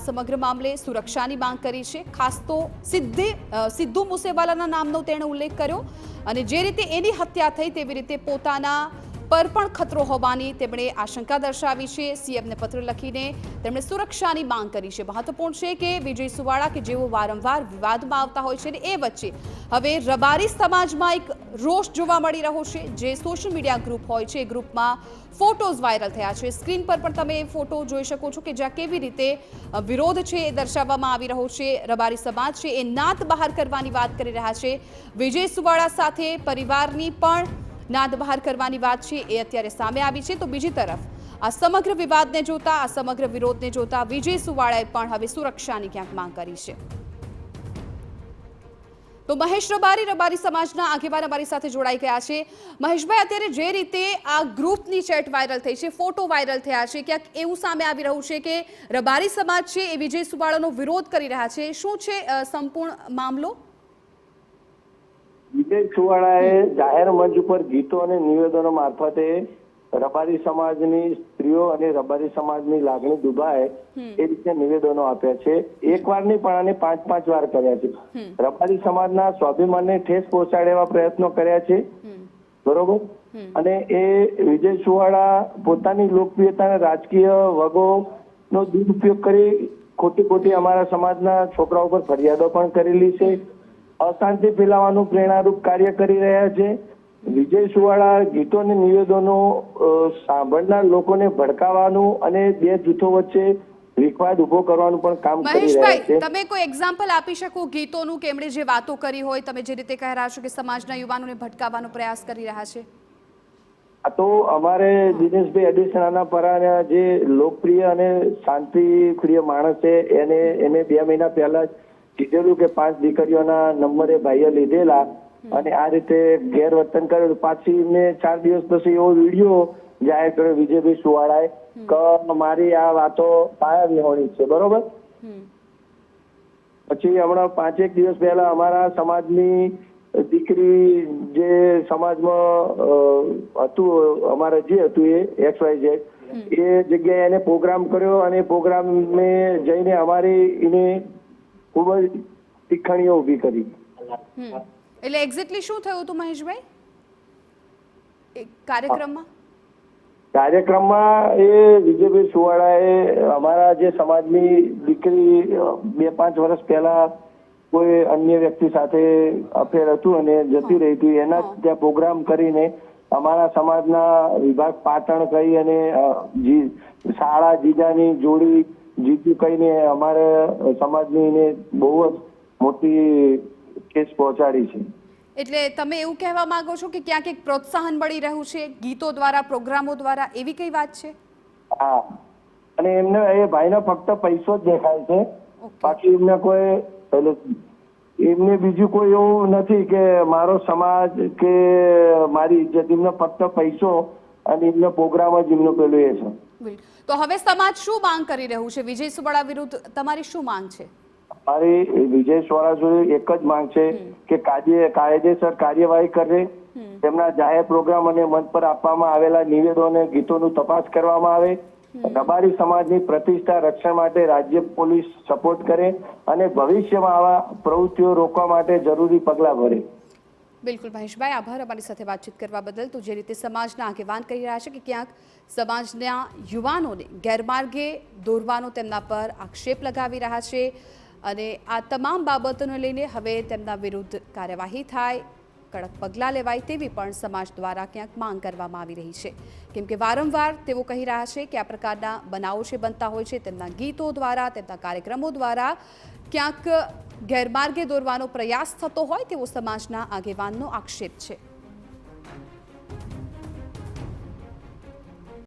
સમગ્ર મામલે સુરક્ષાની માંગ કરી છે। ખાસ તો સિદ્ધુ મૂસેવાલાના નામનો તેણે ઉલ્લેખ કર્યો અને જે રીતે એની હત્યા થઈ તેવી રીતે પોતાના પર પણ ખતરો હોવાની તેમણે આશંકા દર્શાવી છે। સીએમને પત્ર લખીને તેમણે સુરક્ષાની માંગ કરી છે। મહત્વપૂર્ણ છે કે વિજય સુવાળા કે જેઓ વારંવાર વિવાદમાં આવતા હોય છે અને એ વચ્ચે હવે રબારી સમાજમાં એક રોષ જોવા મળી રહ્યો છે। જે સોશિયલ મીડિયા ગ્રુપ હોય છે એ ગ્રુપમાં ફોટોઝ વાયરલ થયા છે। સ્ક્રીન પર પણ તમે એ ફોટો જોઈ શકો છો કે જ્યાં કેવી રીતે વિરોધ છે એ દર્શાવવામાં આવી રહ્યો છે। રબારી સમાજ છે એ નાત બહાર કરવાની વાત કરી રહ્યા છે। વિજય સુવાળા સાથે પરિવારની પણ નાદ બહાર કરવાની વાત છે એ અત્યારે સામે આવી છે। તો બીજી તરફ આ સમગ્ર વિવાદને જોતા, આ સમગ્ર વિરોધને જોતા વિજય સુવાળાએ પણ હવે સુરક્ષાની ક્યાંક માંગ કરી છે। તો મહેશ રબારી સમાજના આગેવાન અમારી સાથે જોડાઈ ગયા છે। મહેશભાઈ, અત્યારે જે રીતે આ ગ્રુપની ચેટ વાયરલ થઈ છે, ફોટો વાયરલ થયા છે, ક્યાંક એવું સામે આવી રહ્યું છે કે રબારી સમાજ છે એ વિજય સુવાળાનો વિરોધ કરી રહ્યા છે। શું છે સંપૂર્ણ મામલો? વિજય સુવાળાએ જાહેર મંચ ઉપર ગીતો અને નિવેદનો મારફતે રબારી સમાજની સ્ત્રીઓ અને રબારી સમાજની લાગણી દુભાય એ રીતે નિવેદનો આપ્યા છે। એક વાર નહીં પણ આને 5-5 વાર કર્યા છે। રબારી સમાજના સ્વાભિમાનને ઠેસ પહોંચાડે એવા પ્રયત્નો કર્યા છે, બરોબર। અને એ વિજય સુવાળા પોતાની લોકપ્રિયતાના રાજકીય વગોનો દુરુપયોગ કરી ખોટી અમારા સમાજના છોકરાઓ પર ફરિયાદો પણ કરેલી છે। અશાંતિ ફેલાવવાનું પ્રેરણારૂપ કાર્ય કરી રહ્યા છે। વિજય સુવાળા ગીતો અને નિવેદનો સાંભળનાર લોકોને ભડકાવવાનું અને બે જૂથો વચ્ચે વિવાદ ઉભો કરવાનું પણ કામ કરી રહ્યા છે। તમે કોઈ એક્ઝામ્પલ આપી શકો ગીતોનું કે એમણે જે વાતો કરી હોય, તમે જે રીતે કહી રહ્યા છો કે સમાજના યુવાનોને ભટકાવવાનો પ્રયાસ કરી રહ્યા છે? આ તો અમારે દિનેશભાઈ અડીસણાના પરાના જે લોકપ્રિય અને શાંતિપ્રિય માણસ છે એને 2 મહિના પહેલા જ કીધેલું કે 5 દીકરીઓના નંબરે ભાઈએ લીધેલા અને આ રીતે ગેરવર્તન કર્યું। પાછી મેં 4 દિવસ પછી એવો વિડીયો જાહેર કર્યો વિજયભાઈ સુવાળાએ કે મારી આ વાતો પાયા વિહોણી છે, બરોબર। પછી હમણાં 5-1 દિવસ પહેલા અમારા સમાજની દીકરી જે સમાજમાં હતું અમારે જે હતું એ XYZ એ જગ્યાએ એને પ્રોગ્રામ કર્યો અને પ્રોગ્રામ મેં જઈને અમારી એને ખૂબ જ તીખણીઓ ઊભી કરી। એટલે એક્ઝેક્ટલી શું થયું હતું મહેશભાઈ એક કાર્યક્રમમાં? એ વિજયભાઈ સુવાળાએ અમારા જે સમાજની દીકરી 2-5 વર્ષ પહેલા કોઈ અન્ય વ્યક્તિ સાથે અફેર હતું અને જતી રહી હતી, એના ત્યાં પ્રોગ્રામ કરીને અમારા સમાજના વિભાગ પાટણ કહી અને શાળા જીજાની જોડી જીતું કહીને અમારા સમાજની બહુ જ મોટી કેસ પહોંચાડી છે। એટલે તમે એવું કહેવા માંગો છો કે ક્યાંક એક પ્રોત્સાહન મળી રહ્યું છે ગીતો દ્વારા, પ્રોગ્રામો દ્વારા, એવી કઈ વાત છે? હા, અને એમને એ ભાઈને ફક્ત પૈસો જ દેખાય છે, બાકી એમને બીજું કોઈ એવું નથી કે મારો સમાજ કે મારી ઇજ્જત, એમને ફક્ત પૈસો અને એમનો પ્રોગ્રામ જ એમનો પેલું એ છે। તો હવે સમાજ શું માંગ કરી રહ્યું છે વિજય સુવાળા વિરુદ્ધ? તમારી શું માંગ છે? અમારી વિજય સુવાળા જોડે એક જ માંગ છે કે કાયદેસર કાર્યવાહી કરે, તેમના જાહેર પ્રોગ્રામ અને મંચ પર આપવામાં આવેલા નિવેદનો અને ગીતોનું તપાસ કરવામાં આવે, રબારી સમાજની પ્રતિષ્ઠા રક્ષણ માટે રાજ્ય પોલીસ સપોર્ટ કરે અને ભવિષ્યમાં આવા પ્રવૃત્તિઓ રોકવા માટે જરૂરી પગલાં ભરે। બિલકુલ મહેશભાઈ, આભાર અમારી સાથે વાતચીત કરવા બદલ। તો જે રીતે સમાજના આગેવાન કહી રહ્યા છે કે ક્યાંક સમાજના યુવાનોને ગેરમાર્ગે દોરવાનો તેમના પર આક્ષેપ લગાવી રહ્યા છે અને આ તમામ બાબતોને લઈને હવે તેમના વિરુદ્ધ કાર્યવાહી થાય, કડક પગલાં લેવાય તેવી પણ સમાજ દ્વારા ક્યાંક માંગ કરવામાં આવી રહી છે। કેમ કે વારંવાર તેઓ કહી રહ્યા છે કે આ પ્રકારના બનાવો છે બનતા હોય છે, તેમના ગીતો દ્વારા, તેમના કાર્યક્રમો દ્વારા ક્યાંક ગેરમાર્ગે દોરવાનો પ્રયાસ થતો હોય તેવો સમાજના આગેવાનનો આક્ષેપ છે।